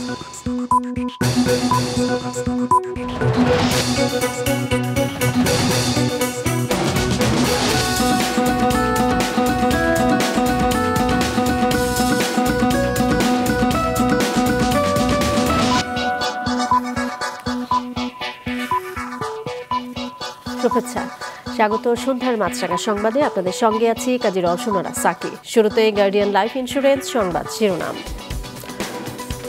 শুভেচ্ছা, স্বাগত সন্ধ্যার মাছরাঙা সংবাদে। আপনাদের সঙ্গে আছি কাজী রওশনারা সাকি। শুরুতে গার্ডিয়ান লাইফ ইন্স্যুরেন্স সংবাদ শিরোনাম।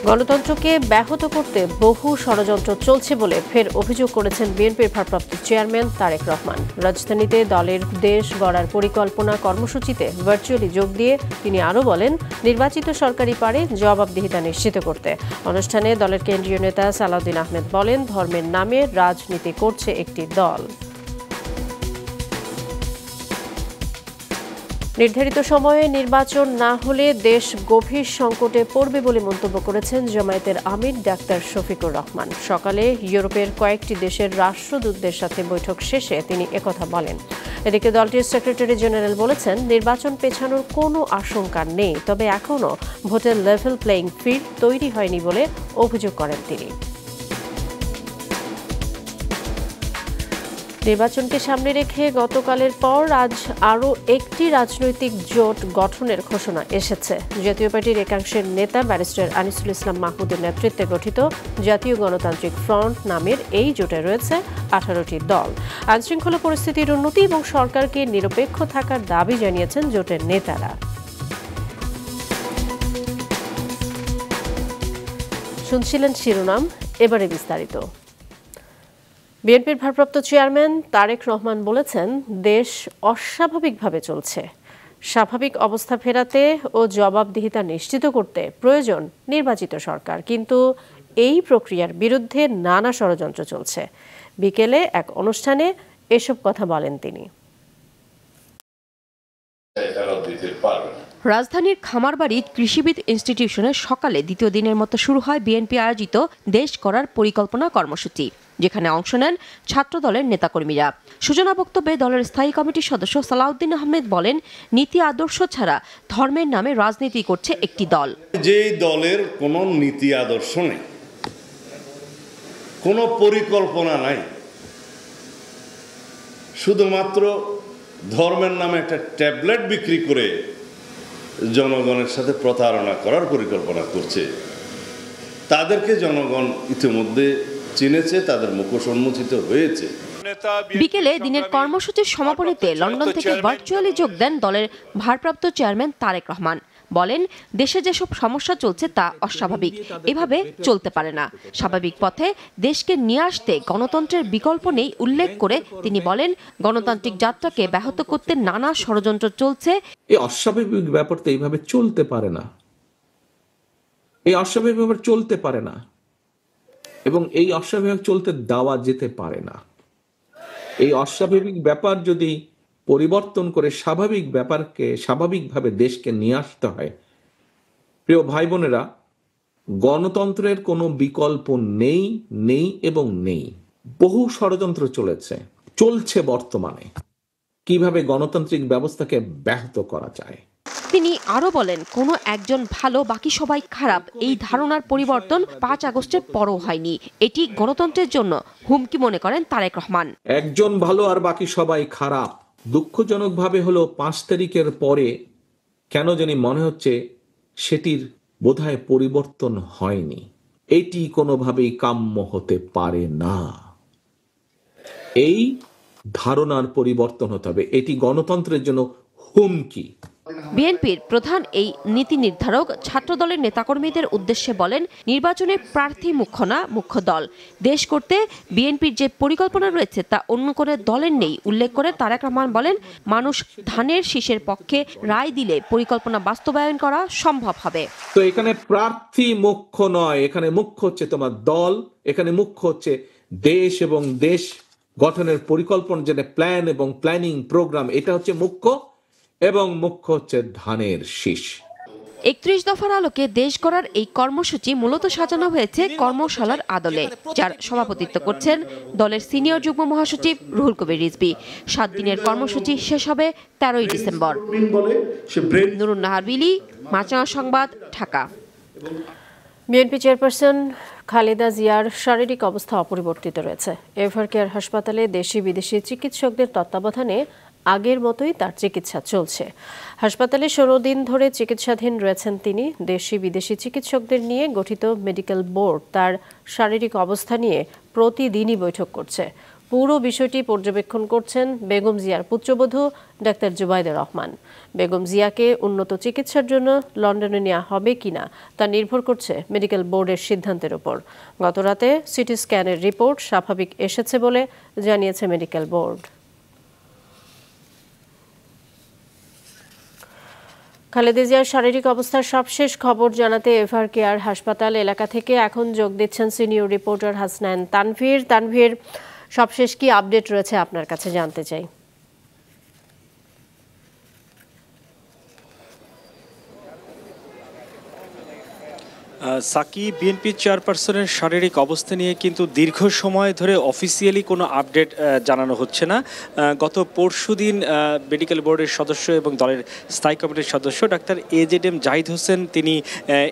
গণতন্ত্রকে ব্যাহত করতে বহু ষড়যন্ত্র চলছে বলে ফের অভিযোগ করেছেন বিএনপির ভারপ্রাপ্ত চেয়ারম্যান তারেক রহমান। রাজধানীতে দলের দেশ গড়ার পরিকল্পনা কর্মসূচিতে ভার্চুয়ালি যোগ দিয়ে তিনি আরও বলেন, নির্বাচিত সরকারই পারে জবাবদিহিতা নিশ্চিত করতে। অনুষ্ঠানে দলের কেন্দ্রীয় নেতা সালাউদ্দিন আহমেদ বলেন, ধর্মের নামে রাজনীতি করছে একটি দল। নির্ধারিত সময়ে নির্বাচন না হলে দেশ গভীর সংকটে পড়বে বলে মন্তব্য করেছেন জামায়াতের আমির ডাক্তার শফিকুর রহমান। সকালে ইউরোপের কয়েকটি দেশের রাষ্ট্রদূতদের সাথে বৈঠক শেষে তিনি একথা বলেন। এদিকে দলটির সেক্রেটারি জেনারেল বলেছেন, নির্বাচন পেছানোর কোনো আশঙ্কা নেই, তবে এখনও ভোটের লেভেল প্লেইং ফিল্ড তৈরি হয়নি বলে অভিযোগ করেন তিনি। নির্বাচনকে সামনে রেখে গতকালের পর আজ আরও একটি রাজনৈতিক জোট গঠনের ঘোষণা এসেছে। জাতীয় পার্টির একাংশের নেতা ব্যারিস্টার আনিসুল ইসলাম মাহমুদের নেতৃত্বে গঠিত জাতীয় গণতান্ত্রিক ফ্রন্ট নামের এই জোটে রয়েছে 18টি দল। আইনশৃঙ্খলা পরিস্থিতির উন্নতি এবং সরকারকে নিরপেক্ষ থাকার দাবি জানিয়েছেন জোটের নেতারা। শুনছিলেন শিরোনাম, এবারে বিস্তারিত। বিএনপির ভারপ্রাপ্ত চেয়ারম্যান তারেক রহমান বলেছেন, দেশ অস্বাভাবিকভাবে চলছে। স্বাভাবিক অবস্থা ফেরাতে ও জবাবদিহিতা নিশ্চিত করতে প্রয়োজন নির্বাচিত সরকার, কিন্তু এই প্রক্রিয়ার বিরুদ্ধে নানা ষড়যন্ত্র চলছে। বিকেলে এক অনুষ্ঠানে এসব কথা বলেন তিনি। রাজধানীর খামারবাড়ি কৃষিবিদ ইনস্টিটিউশনে সকালে দ্বিতীয় দিনের মতো শুরু হয় বিএনপি আয়োজিত দেশ গড়ার পরিকল্পনা কর্মসূচি, যেখানে অংশ নেন ছাত্র দলের নেতাকর্মীরা। সূচনা বক্তব্যে দলের স্থায়ী কমিটির সদস্য সালাউদ্দিন আহমেদ বলেন, নীতি আদর্শ ছাড়া ধর্মের নামে রাজনীতি করছে একটি দল। যে দলের কোনো নীতি আদর্শ নেই, কোনো পরিকল্পনা নাই, শুধুমাত্র ধর্মের নামে একটা ট্যাবলেট বিক্রি করে জনগণের সাথে প্রতারণা করার পরিকল্পনা করছে, তাদেরকে জনগণ ইতিমধ্যে চিনেছে, তাদের মুখোশ উন্মোচিত হয়েছে। বিকেলে দিনের কর্মসূচির সমাপনীতে লন্ডন থেকে ভার্চুয়ালি যোগ দেন দলের ভারপ্রাপ্ত চেয়ারম্যান তারেক রহমান। বলেন, দেশে যেসব সমস্যা চলছে তা অস্বাভাবিক, এভাবে চলতে পারে না। স্বাভাবিক পথে দেশকে নিয়ে আসতে গণতন্ত্রের বিকল্প নেই উল্লেখ করে তিনি বলেন, গণতান্ত্রিক যাত্রাকে ব্যাহত করতে নানা ষড়যন্ত্র চলছে। এই অস্বাভাবিক ব্যাপারটা এইভাবে চলতে পারে না, এই অস্বাভাবিক ব্যাপার চলতে পারে না এবং এই অস্বাভাবিক চলতে দেওয়া যেতে পারে না। এই অস্বাভাবিক ব্যাপার যদি পরিবর্তন করে স্বাভাবিক ব্যাপারকে স্বাভাবিকভাবে দেশকে নিয়ে আসতে হয়, প্রিয় ভাই বোনেরা, গণতন্ত্রের কোনো বিকল্প নেই, নেই এবং নেই। বহু ষড়যন্ত্র চলছে বর্তমানে, কিভাবে গণতান্ত্রিক ব্যবস্থাকে ব্যাহত করা যায়। তিনি আরো বলেন, কোনো একজন ভালো বাকি সবাই খারাপ, এই ধারণার পরিবর্তন 5 আগস্টের পরও হয়নি। এটি গণতন্ত্রের জন্য হুমকি মনে করেন তারেক রহমান। একজন ভালো আর বাকি সবাই খারাপ, দুঃখজনকভাবে হলো 5 তারিখের পরে কেন জানি মনে হচ্ছে সেটির বোধহয় পরিবর্তন হয়নি। এটি কোনোভাবেই কাম্য হতে পারে না। এই ধারণার পরিবর্তন হতে হবে, এটি গণতন্ত্রের জন্য হুমকি। বিএনপির প্রধান এই নীতি নির্ধারক ছাত্রদলের নেতাকর্মীদের উদ্দেশ্যে বলেন, নির্বাচনে প্রার্থী মুখ্য না, মুখ্য দল। দেশ করতে বিএনপির যে পরিকল্পনা রয়েছে তা অন্য কোনো দলের নেই উল্লেখ করে তারেক রহমান বলেন, মানুষ ধানের শীষের পক্ষে রায় দিলে পরিকল্পনা বাস্তবায়ন করা সম্ভব হবে। তো এখানে প্রার্থী মুখ্য নয়, এখানে মুখ্য হচ্ছে তোমার দল, এখানে মুখ্য হচ্ছে দেশ এবং দেশ গঠনের পরিকল্পনা, যেটা প্ল্যান এবং প্ল্যানিং প্রোগ্রাম, এটা হচ্ছে মুখ্য, এবং মুখ্য হচ্ছে ধানের শীষ। 31 দফার আলোকে দেশ গড়ার এই কর্মসূচি মূলত সাজানো হয়েছে কর্মশালার আদলে, যার সভাপতিত্ব করছেন দলের সিনিয়র যুগ্ম মহাসচিব রুহুল কবির রিজভী। 7 দিনের কর্মসূচি শেষ হবে 13ই ডিসেম্বর। নুরুন নাহার বিলি, মাছরাঙা সংবাদ, ঢাকা। বিএনপি চেয়ারপারসন খালেদা জিয়ার শারীরিক অবস্থা অপরিবর্তিত রয়েছে। এভারকেয়ার হাসপাতালে দেশি বিদেশি চিকিৎসকদের তত্ত্বাবধানে আগের মতোই তার চিকিৎসা চলছে। হাসপাতালে 16 দিন ধরে চিকিৎসাধীন রয়েছেন তিনি। দেশি বিদেশি চিকিৎসকদের নিয়ে গঠিত মেডিকেল বোর্ড তার শারীরিক অবস্থা নিয়ে প্রতিদিনই বৈঠক করছে। পুরো বিষয়টি পর্যবেক্ষণ করছেন বেগম জিয়ার পুত্রবধূ ডাক্তার জুবাইদা রহমান। বেগম জিয়াকে উন্নত চিকিৎসার জন্য লন্ডনে নেওয়া হবে কিনা তা নির্ভর করছে মেডিকেল বোর্ডের সিদ্ধান্তের উপর। গতরাতে সিটি স্ক্যানের রিপোর্ট স্বাভাবিক এসেছে বলে জানিয়েছে মেডিকেল বোর্ড। খালেদা জিয়ার শারীরিক অবস্থার সবশেষ খবর জানাতে এভারকেয়ার হাসপাতাল এলাকা থেকে এখন যোগ দিচ্ছেন সিনিয়র রিপোর্টার হাসনাইন তানভীর। তানভীর, সবশেষ কি আপডেট রয়েছে আপনার কাছে জানতে চাই। সাকি, বিএনপি চেয়ারপারসনের শারীরিক অবস্থা নিয়ে কিন্তু দীর্ঘ সময় ধরে অফিসিয়ালি কোনো আপডেট জানানো হচ্ছে না। গত পরশুদিন মেডিকেল বোর্ডের সদস্য এবং দলের স্থায়ী কমিটির সদস্য ডাক্তার AZM জাহিদ হোসেন তিনি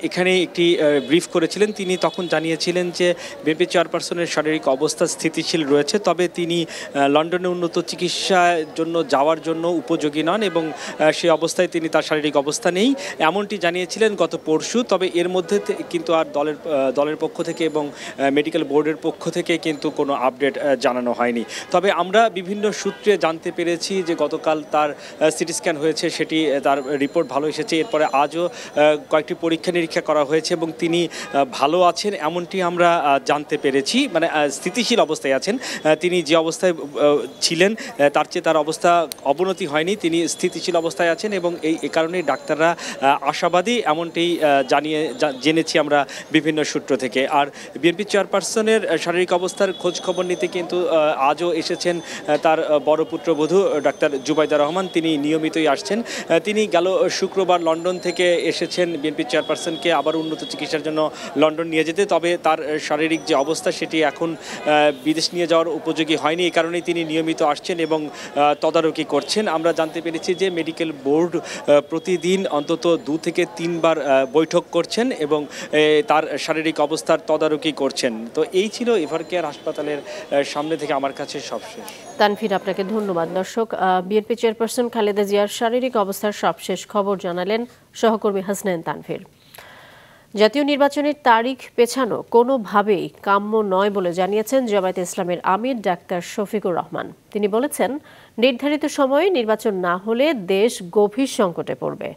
এখানে একটি ব্রিফ করেছিলেন। তিনি তখন জানিয়েছিলেন যে বিএনপি চেয়ারপারসনের শারীরিক অবস্থা স্থিতিশীল রয়েছে, তবে তিনি লন্ডনে উন্নত চিকিৎসার জন্য যাওয়ার জন্য উপযোগী নন এবং সেই অবস্থায় তিনি তার শারীরিক অবস্থা নেই এমনটি জানিয়েছিলেন গত পরশু। তবে এর মধ্যে কিন্তু আর দলের পক্ষ থেকে এবং মেডিকেল বোর্ডের পক্ষ থেকে কিন্তু কোনো আপডেট জানানো হয়নি। তবে আমরা বিভিন্ন সূত্রে জানতে পেরেছি যে গতকাল তার সিটি স্ক্যান হয়েছে, সেটি তার রিপোর্ট ভালো এসেছে। এরপরে আজও কয়েকটি পরীক্ষা নিরীক্ষা করা হয়েছে এবং তিনি ভালো আছেন এমনটি আমরা জানতে পেরেছি, মানে স্থিতিশীল অবস্থায় আছেন। তিনি যে অবস্থায় ছিলেন তার চেয়ে তার অবস্থা অবনতি হয়নি, তিনি স্থিতিশীল অবস্থায় আছেন এবং এই কারণেই ডাক্তাররা আশাবাদী এমনটি জেনেছি আমরা বিভিন্ন সূত্র থেকে। আর বিএনপি চেয়ারপারসনের শারীরিক অবস্থার খোঁজ খবর নিতে কিন্তু আজও এসেছেন তার বড় পুত্রবধূ ডাক্তার জুবাইদা রহমান। তিনি নিয়মিতই আসছেন। তিনি গেল শুক্রবার লন্ডন থেকে এসেছেন বিএনপি চেয়ারপারসনকে আবার উন্নত চিকিৎসার জন্য লন্ডন নিয়ে যেতে। তবে তার শারীরিক যে অবস্থা সেটি এখন বিদেশ নিয়ে যাওয়ার উপযোগী হয়নি, এই কারণেই তিনি নিয়মিত আসছেন এবং তদারকি করছেন। আমরা জানতে পেরেছি যে মেডিকেল বোর্ড প্রতিদিন অন্তত 2 থেকে 3 বার বৈঠক করছেন এবং তার শারীরিক অবস্থার তদারকি করছেন। তো এই ছিল এভারকেয়ার হাসপাতালের সামনে থেকে আমার কাছে সবশেষ। তানভীর, আপনাকে ধন্যবাদ। দর্শক, বিএনপি চেয়ারপারসন খালেদা জিয়ার শারীরিক অবস্থার সবশেষ খবর জানালেন সহকর্মী হাসনাইন তানভীর। জাতীয় নির্বাচনের তারিখ পেছানো কোনোভাবেই কাম্য নয় বলে জানিয়েছেন জামায়াতে ইসলামের আমির ডাক্তার শফিকুর রহমান। তিনি বলেছেন, নির্ধারিত সময়ে নির্বাচন না হলে দেশ গভীর সংকটে পড়বে।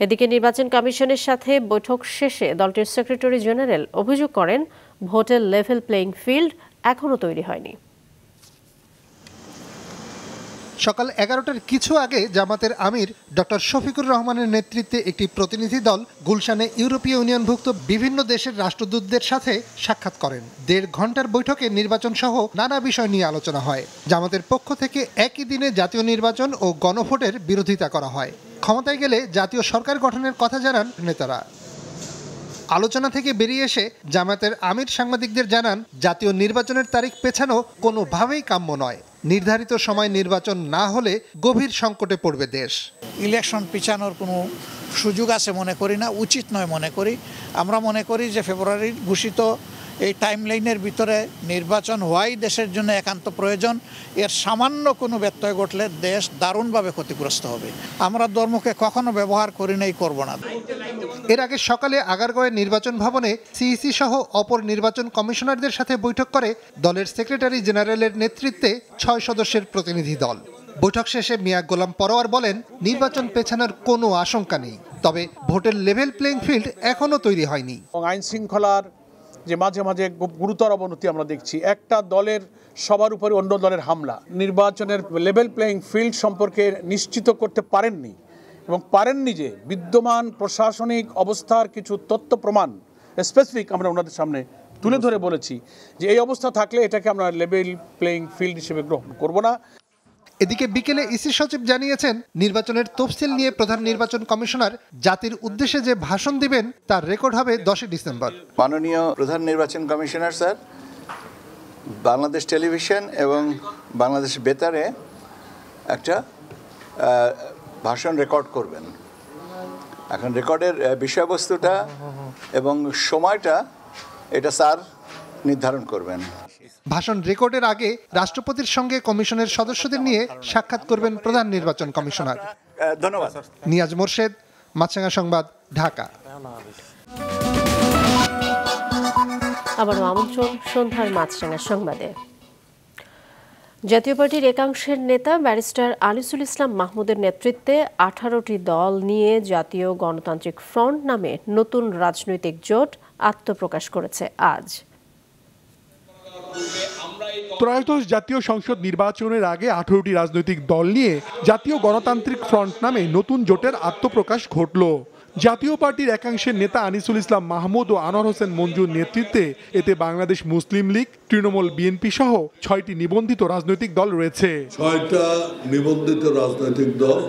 এদিকে নির্বাচন কমিশনের সাথে বৈঠক শেষে দলটির সেক্রেটারি জেনারেল অভিযোগ করেন, ভোটের লেভেল প্লেইং ফিল্ড এখনও তৈরি হয়নি। সকাল 11টার কিছু আগে জামাতের আমির ডক্টর শফিকুর রহমানের নেতৃত্বে একটি প্রতিনিধি দল গুলশানে ইউরোপীয় ইউনিয়নভুক্ত বিভিন্ন দেশের রাষ্ট্রদূতদের সাথে সাক্ষাৎ করেন। 1.5 ঘন্টার বৈঠকে নির্বাচন সহ নানা বিষয় নিয়ে আলোচনা হয়। জামাতের পক্ষ থেকে একই দিনে জাতীয় নির্বাচন ও গণভোটের বিরোধিতা করা হয়। ক্ষমতায় গেলে জাতীয় সরকার গঠনের কথা জানান নেতারা। আলোচনা থেকে বেরিয়ে এসে জামায়াতের আমির সাংবাদিকদের জানান, জাতীয় নির্বাচনের তারিখ পেছানো কোনোভাবেই কাম্য নয়। নির্ধারিত সময় নির্বাচন না হলে গভীর সংকটে পড়বে দেশ। ইলেকশন পিছানোর কোনো সুযোগ আছে মনে করি না, উচিত নয় মনে করি। আমরা মনে করি যে ফেব্রুয়ারির ঘোষিত এই টাইমলাইনের ভিতরে নির্বাচন হওয়াই দেশের জন্য একান্ত প্রয়োজন। এর সামান্য কোনো ব্যত্যয় ঘটলে দেশ দারুণভাবে ক্ষতিগ্রস্ত হবে। আমরা ধর্মকে কখনো ব্যবহার করি নাই, করব না। এর আগে সকালে আগারগাঁওয়ের নির্বাচন ভবনে সিইসি সহ অপর নির্বাচন কমিশনারদের সাথে বৈঠক করে দলের সেক্রেটারি জেনারেলের নেতৃত্বে 6 সদস্যের প্রতিনিধি দল। বৈঠক শেষে মিয়া গোলাম পরোয়ার বলেন, নির্বাচন পেছানোর কোনো আশঙ্কা নেই, তবে ভোটের লেভেল প্লেইং ফিল্ড এখনও তৈরি হয়নি। আইন শৃঙ্খলার যে মাঝে মাঝে গুরুতর অবনতি আমরা দেখছি, একটা দলের সবার উপরে অন্য দলের হামলা, নির্বাচনের লেভেল প্লেইং ফিল্ড সম্পর্কে নিশ্চিত করতে পারেননি এবং পারেননি যে বিদ্যমান প্রশাসনিক অবস্থার কিছু তথ্য প্রমাণ স্পেসিফিক আমরা ওনাদের সামনে তুলে ধরে বলেছি যে এই অবস্থা থাকলে এটাকে আমরা লেভেল প্লেইং ফিল্ড হিসেবে গ্রহণ করব না। এদিকে বিকেলে ইসি সচিব জানিয়েছেন, নির্বাচনের তফসিল নিয়ে প্রধান নির্বাচন কমিশনার জাতির উদ্দেশ্যে যে ভাষণ দিবেন তার রেকর্ড হবে 10 ডিসেম্বর। মাননীয় প্রধান নির্বাচন কমিশনার স্যার বাংলাদেশ টেলিভিশন এবং বাংলাদেশ বেতারে একটা ভাষণ রেকর্ড করবেন। এখন রেকর্ডের বিষয়বস্তুটা এবং সময়টা এটা স্যার নির্ধারণ করবেন। ভাষণ রেকর্ডের আগে রাষ্ট্রপতির সঙ্গে কমিশনের সদস্যদের নিয়ে সাক্ষাৎ করবেন প্রধান নির্বাচন কমিশনার। ধন্যবাদ। নিয়াজ মোরশেদ, মাছরাঙা সংবাদ, ঢাকা। আবারও আমন্ত্রণ সন্ধ্যার মাছরাঙা সংবাদে। জাতীয় পার্টির একাংশের নেতা ব্যারিস্টার আনিসুল ইসলাম মাহমুদের নেতৃত্বে 18টি দল নিয়ে জাতীয় গণতান্ত্রিক ফ্রন্ট নামে নতুন রাজনৈতিক জোট আত্মপ্রকাশ করেছে আজ। ত্রয়োদশ জাতীয় সংসদ নির্বাচনের আগে 18টি রাজনৈতিক দল নিয়ে জাতীয় গণতান্ত্রিক ফ্রন্ট নামে নতুন জোটের আত্মপ্রকাশ ঘটল। জাতীয় পার্টির একাংশের নেতা আনিসুল ইসলাম মাহমুদ ও আনোয়ার হোসেন মঞ্জুর নেতৃত্বে এতে বাংলাদেশ মুসলিম লীগ, তৃণমূল, বিএনপি সহ 6টি নিবন্ধিত রাজনৈতিক দল রয়েছে। 6টা নিবন্ধিত রাজনৈতিক দল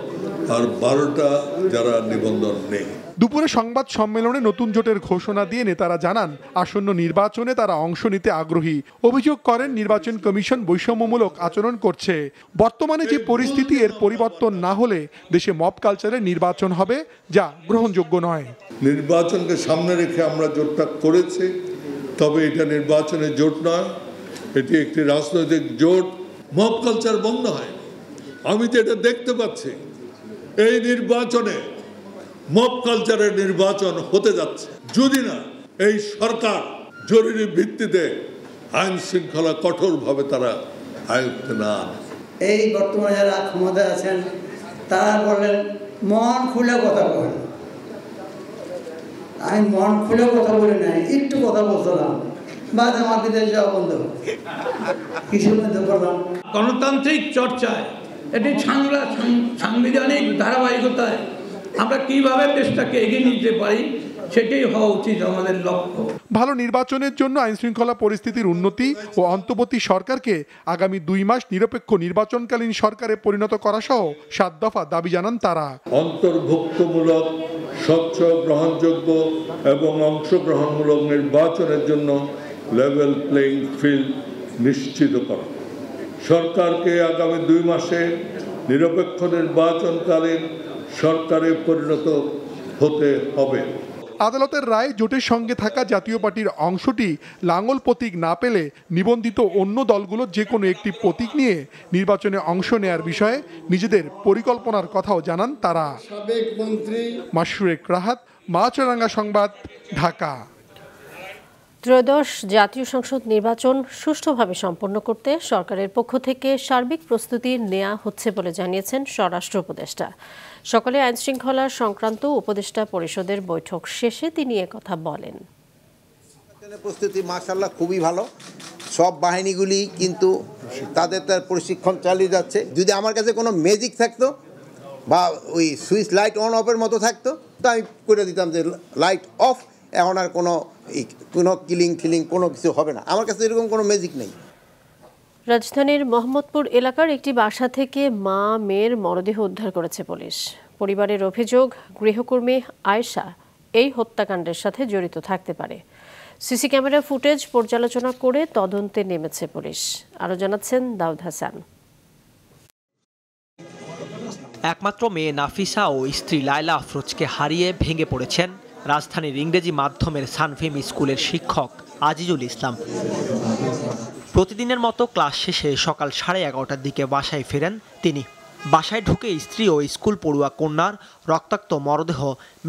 আর 12টা যারা নিবন্ধন নেই। দুপুরে সংবাদ সম্মেলনে নতুন জোটের ঘোষণা দিয়ে নেতারা জানান আসন্ন নির্বাচনে তারা অংশ নিতে আগ্রহী। অভিযোগ করেন নির্বাচন কমিশন বৈষম্যমূলক আচরণ করছে। বর্তমানে যে পরিস্থিতি এর পরিবর্তন না হলে দেশে মব কালচারের নির্বাচন হবে, যা গ্রহণযোগ্য নয়। নির্বাচনকে সামনে রেখে আমরা জোটটা করেছি, তবে এটা নির্বাচনের জোট নয়, এটি একটি রাজনৈতিক জোট। মব কালচার বন্ধ হয়, আমি তো এটা দেখতে পাচ্ছি। এই নির্বাচনে মব কালচারের নির্বাচন হতে যাচ্ছে যদি না এই সরকার জরুরি ভিত্তিতে আইন শৃঙ্খলা কঠোরভাবে তারা আয়ত্তে না আনে। এই বর্তমানে যারা ক্ষমতায় আছেন তারা বলেন মন খুলে কথা বলেন। আমি মন খুলে কথা বলি নাই, একটু কথা বলছিলাম, বাদ আমার বিদেশ যাওয়া বন্ধ, কিছু মধ্যে করলাম। গণতান্ত্রিক চর্চায় এটি সাংবিধানিক ধারাবাহিকতায় আমরা কিভাবে দেশটাকে এগিয়ে নিতে পারি সেটাই হওয়া উচিত আমাদের লক্ষ্য। ভালো নির্বাচনের জন্য আইনশৃঙ্খলা পরিস্থিতির উন্নতি ও অন্তর্বর্তী সরকারকে আগামী 2 মাস নিরপেক্ষ নির্বাচনকালীন সরকারে পরিণত করা সহ 7 দফা দাবি জানান তারা। অন্তর্ভুক্তমূলক, স্বচ্ছ, গ্রহণযোগ্য এবং অংশগ্রহণমূলক নির্বাচনের জন্য লেভেল প্লেইং ফিল্ড নিশ্চিত করা, সরকারকে আগামী 2 মাসে নিরপেক্ষ নির্বাচনকালীন সরকারে পরিণত হতে হবে। আদালতের রায় জোটের সঙ্গে থাকা জাতীয় পার্টির অংশটি লাঙ্গল প্রতীক না পেলে নিবন্ধিত অন্য দলগুলো যে কোনো একটি প্রতীক নিয়ে নির্বাচনে অংশ নেয়ার বিষয়ে নিজেদের পরিকল্পনার কথাও জানান তারা। মাশরুক রাহাত, মাছরাঙা সংবাদ, ঢাকা। ত্রয়োদশ জাতীয় সংসদ নির্বাচন সুষ্ঠুভাবে সম্পন্ন করতে সরকারের পক্ষ থেকে সার্বিক প্রস্তুতি নেওয়া হচ্ছে বলে জানিয়েছেন স্বরাষ্ট্র উপদেষ্টা। সকালে আইনশৃঙ্খলা সংক্রান্ত উপদেষ্টা পরিষদের বৈঠক শেষে তিনি একথা বলেন। প্রস্তুতি মাশাআল্লাহ খুবই ভালো, সব বাহিনীগুলি কিন্তু তাদের প্রশিক্ষণ চালিয়ে যাচ্ছে। যদি আমার কাছে কোনো ম্যাজিক থাকতো বা ওই সুইচ লাইট অন অফের মতো থাকতো তো আমি করে দিতাম যে লাইট অফ, এখন আর কোনো কিলিং ফিলিং কোনো কিছু হবে না। আমার কাছে এরকম কোনো ম্যাজিক নেই। রাজধানীর মোহাম্মদপুর এলাকার একটি বাসা থেকে মা মেয়ের মরদেহ উদ্ধার করেছে পুলিশ। পরিবারের অভিযোগ, গৃহকর্মী আয়েশা এই হত্যাকাণ্ডের সাথে জড়িত থাকতে পারে। সিসি ক্যামেরা ফুটেজ পর্যালোচনা করে তদন্তে নেমেছে পুলিশ। আরও জানাচ্ছেন দাউদ হাসান। একমাত্র মেয়ে নাফিসা ও স্ত্রী লায়লা আফরোজকে হারিয়ে ভেঙে পড়েছেন রাজধানীর ইংরেজি মাধ্যমের সানভিম স্কুলের শিক্ষক আজিজুল ইসলাম। প্রতিদিনের মতো ক্লাস শেষে সকাল 11:30টার দিকে বাসায় ফেরেন তিনি। বাসায় ঢুকে স্ত্রী ও স্কুল পড়ুয়া কন্যার রক্তাক্ত মরদেহ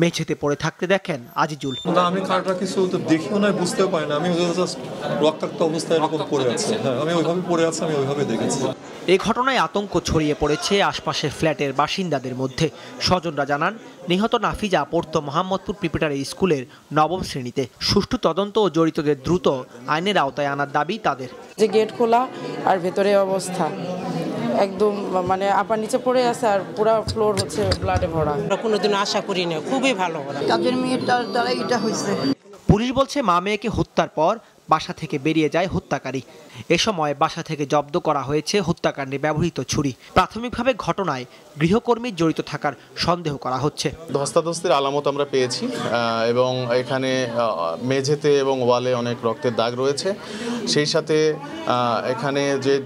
মেঝেতে পড়ে থাকতে দেখেন আজিজুল। আমি কারটা কিছু তো দেখিও না, বুঝতেও পারি না, আমি জাস্ট রক্তাক্ত অবস্থায় এরকম পড়ে আছে। হ্যাঁ, আমি ওইভাবে পড়ে আছি, আমি ওইভাবে দেখেছি। এই ঘটনায় আতঙ্ক ছড়িয়ে পড়েছে আশপাশের ফ্ল্যাটের বাসিন্দাদের মধ্যে। স্বজনরা জানান নিহত নাফিজা পড়তো মোহাম্মদপুর প্রিপারেটরি স্কুলের 9ম শ্রেণীতে। সুষ্ঠু তদন্ত ও জড়িতদের দ্রুত আইনের আওতায় আনার দাবি তাদের। যে গেট খোলা আর ভেতরে অবস্থা একদম মানে আপার নিচে পড়ে আছে আর পুরো ফ্লোর হচ্ছে ব্লাডে ভরা। আমরা কোনোদিন আশা করি না, খুবই ভালো তাদের মেয়েটার দ্বারা এটা হয়েছে। পুলিশ বলছে মা মেয়েকে হত্যার পর বাসা থেকে বেরিয়ে যায় হত্যাকারী। এ সময় বাসা থেকে জব্দ করা হয়েছে হত্যাকাণ্ডে ব্যবহৃত ছুরি। প্রাথমিকভাবে ঘটনায় গৃহকর্মী জড়িত থাকার সন্দেহ করা হচ্ছে। ধস্তাধস্তির আলামত আমরা পেয়েছি এবং এখানে মেঝেতে এবং ওয়ালে অনেক রক্তের দাগ রয়েছে। সেই সাথে এখানে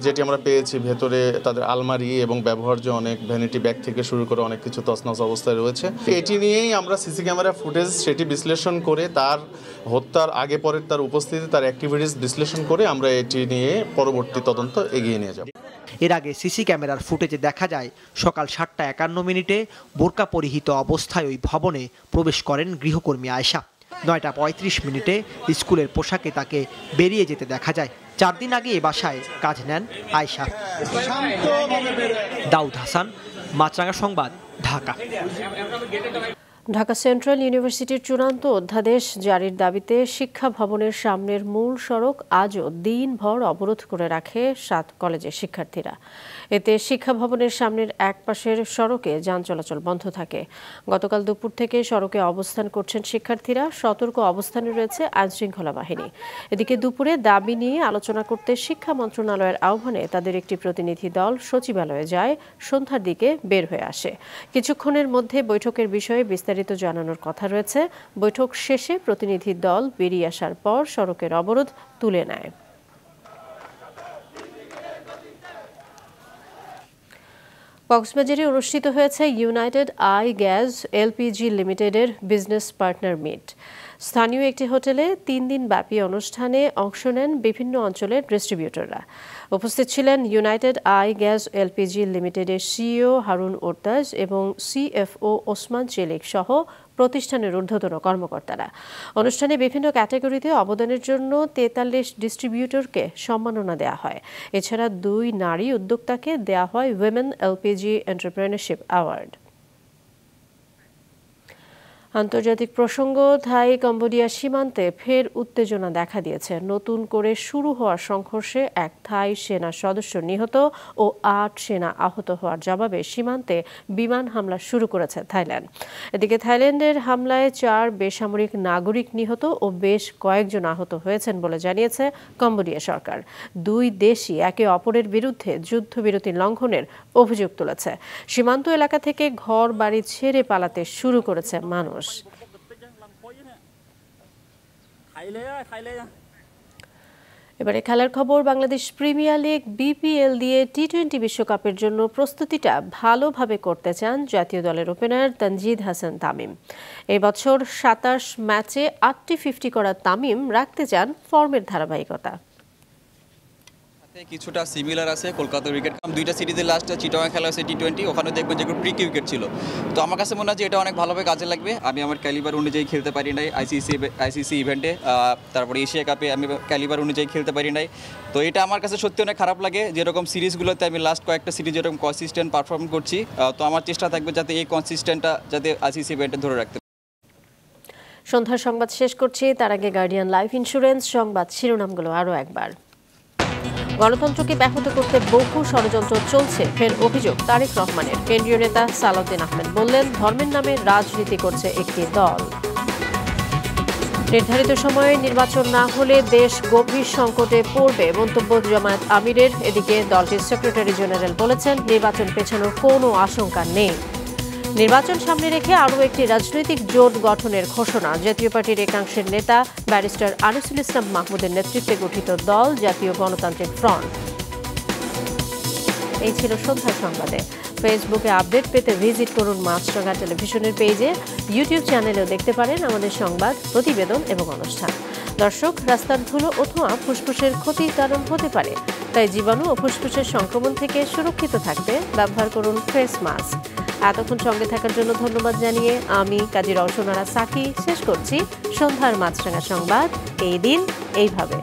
যেটি আমরা পেয়েছি ভেতরে তাদের আলমারি এবং ব্যবহার্য অনেক ভ্যানিটি ব্যাগ থেকে শুরু করে অনেক কিছু তছনছ অবস্থায় রয়েছে। এটি নিয়েই আমরা সিসি ক্যামেরা ফুটেজ সেটি বিশ্লেষণ করে তার হত্যার আগে পরের তার উপস্থিতি তার অ্যাক্টিভিটিস বিশ্লেষণ করে আমরা এটি নিয়ে পরবর্তী তদন্ত এগিয়ে নিয়ে যাব। এর আগে সিসি ক্যামেরার ফুটেজে দেখা যায় সকাল 7:51 বোরকা পরিহিত অবস্থায় ওই ভবনে প্রবেশ করেন গৃহকর্মী আয়েশা। 9:35 স্কুলের পোশাকে তাকে বেরিয়ে যেতে দেখা যায়। 4 দিন আগে এ বাসায় কাজ নেন আয়েশা। দাউদ হাসান, মাছরাঙা সংবাদ, ঢাকা। ঢাকা সেন্ট্রাল ইউনিভার্সিটির চূড়ান্ত অধ্যাদেশ জারির দাবিতে শিক্ষা ভবনের সামনের মূল সড়ক আজও দিনভর অবরোধ করে রাখে 7 কলেজের শিক্ষার্থীরা। এতে শিক্ষা ভবনের সামনের এক পাশের সড়কে যান চলাচল বন্ধ থাকে। গতকাল দুপুর থেকে সড়কে অবস্থান করছেন শিক্ষার্থীরা। সতর্ক অবস্থানে রয়েছে আইনশৃঙ্খলা বাহিনী। এদিকে দুপুরে দাবি নিয়ে আলোচনা করতে শিক্ষা মন্ত্রণালয়ের আহ্বানে তাদের একটি প্রতিনিধি দল সচিবালয়ে যায়। সন্ধ্যার দিকে বের হয়ে আসে। কিছুক্ষণের মধ্যে বৈঠকের বিষয়ে বিস্তারিত জানানোর কথা রয়েছে। বৈঠক শেষে প্রতিনিধি দল বেরিয়ে আসার পর সড়কের অবরোধ তুলে নেয়। কক্সবাজারে অনুষ্ঠিত হয়েছে ইউনাইটেড আই গ্যাস এলপিজি লিমিটেডের বিজনেস পার্টনার মিট। স্থানীয় একটি হোটেলে 3 দিন ব্যাপী অনুষ্ঠানে অংশ নেন বিভিন্ন অঞ্চলের ডিস্ট্রিবিউটররা। উপস্থিত ছিলেন ইউনাইটেড আই গ্যাস এলপিজি লিমিটেডের সিইও হারুন ওরতাজ এবং সিএফও ওসমান চেলিক সহ প্রতিষ্ঠানের ঊর্ধ্বতন কর্মকর্তারা। অনুষ্ঠানে বিভিন্ন ক্যাটাগরিতে অবদানের জন্য 43 ডিস্ট্রিবিউটরকে সম্মাননা দেওয়া হয়। এছাড়া 2 নারী উদ্যোক্তাকে দেওয়া হয় উইমেন এলপিজি এন্টারপ্রেনারশিপ অ্যাওয়ার্ড। আন্তর্জাতিক প্রসঙ্গ, থাই কম্বোডিয়া সীমান্তে ফের উত্তেজনা দেখা দিয়েছে। নতুন করে শুরু হওয়া সংঘর্ষে এক থাই সেনা সদস্য নিহত ও 8 সেনা আহত হওয়ার জবাবে সীমান্তে বিমান হামলা শুরু করেছে থাইল্যান্ড। এদিকে থাইল্যান্ডের হামলায় 4 বেসামরিক নাগরিক নিহত ও বেশ কয়েকজন আহত হয়েছেন বলে জানিয়েছে কম্বোডিয়া সরকার। 2 দেশই একে অপরের বিরুদ্ধে যুদ্ধবিরতি লঙ্ঘনের অভিযোগ তুলেছে। সীমান্ত এলাকা থেকে ঘর বাড়ি ছেড়ে পালাতে শুরু করেছে মানুষ। এবারে খেলার খবর। বাংলাদেশ প্রিমিয়ার লিগ বিপিএল দিয়ে টি-20 বিশ্বকাপের জন্য প্রস্তুতিটা ভালোভাবে করতে চান জাতীয় দলের ওপেনার তানজিদ হাসান তামিম। এই বছর 27 ম্যাচে 8টি 50 করা তামিম রাখতে চান ফর্মের ধারাবাহিকতা। কিছুটা সিমিলার আছে কলকাতা উইকেট কাপ 2টা সিরিজের লাস্টে চিটাগাং খেলা হয়েছে টি-20, ওখানে দেখবেন যে প্রিকি উইকেট ছিল। তো আমার কাছে মনে হয় যে এটা অনেক ভালোভাবে কাজে লাগবে। আমি আমার ক্যালিবার অনুযায়ী খেলতে পারি নাই আইসিসি ইভেন্টে, তারপরে এশিয়া কাপে আমি ক্যালিবার অনুযায়ী খেলতে পারি নাই। তো এটা আমার কাছে সত্যি অনেক খারাপ লাগে। যেরকম সিরিজগুলোতে আমি লাস্ট কয়েকটা সিরিজ যেরকম কনসিস্টেন্ট পারফর্ম করছি, তো আমার চেষ্টা থাকবে যাতে এই কনসিস্টেন্টটা যাতে আইসিসি ইভেন্টে ধরে রাখতে। সন্ধ্যার সংবাদ শেষ করছি, তার আগে গার্ডিয়ান লাইফ ইন্স্যুরেন্স সংবাদ শিরোনামগুলো আরও একবার। গণতন্ত্রকে ব্যাহত করতে বহু ষড়যন্ত্র চলছে, ফের অভিযোগ তারেক রহমানের। কেন্দ্রীয় নেতা সালাউদ্দিন আহমেদ বললেন, ধর্মের নামে রাজনীতি করছে একটি দল। নির্ধারিত সময়ে নির্বাচন না হলে দেশ গভীর সংকটে পড়বে, মন্তব্য জামায়াত আমিরের। এদিকে দলটির সেক্রেটারি জেনারেল বলেছেন, নির্বাচন পেছানোর কোনো আশঙ্কা নেই। নির্বাচন সামনে রেখে আরও একটি রাজনৈতিক জোট গঠনের ঘোষণা। জাতীয় পার্টির একাংশের নেতা ব্যারিস্টার আনিসুল ইসলাম মাহমুদের নেতৃত্বে গঠিত দল জাতীয় গণতান্ত্রিক ফ্রন্ট। এই ছিল সন্ধ্যার সংবাদে। ফেসবুকে আপডেট পেতে ভিজিট করুন মাছরাঙা টেলিভিশনের পেজে। ইউটিউব চ্যানেলেও দেখতে পারেন আমাদের সংবাদ, প্রতিবেদন এবং অনুষ্ঠান। দর্শক, রাস্তার ধুলো ও ধোঁয়া ফুসফুসের ক্ষতির কারণ হতে পারে, তাই জীবাণু ও ফুসফুসের সংক্রমণ থেকে সুরক্ষিত থাকতে ব্যবহার করুন ফেস মাস্ক। এতক্ষণ সঙ্গে থাকার জন্য ধন্যবাদ জানিয়ে আমি কাজী রওশনারা সাকি শেষ করছি সন্ধ্যার মাছরাঙা সংবাদ। এই দিন এইভাবে।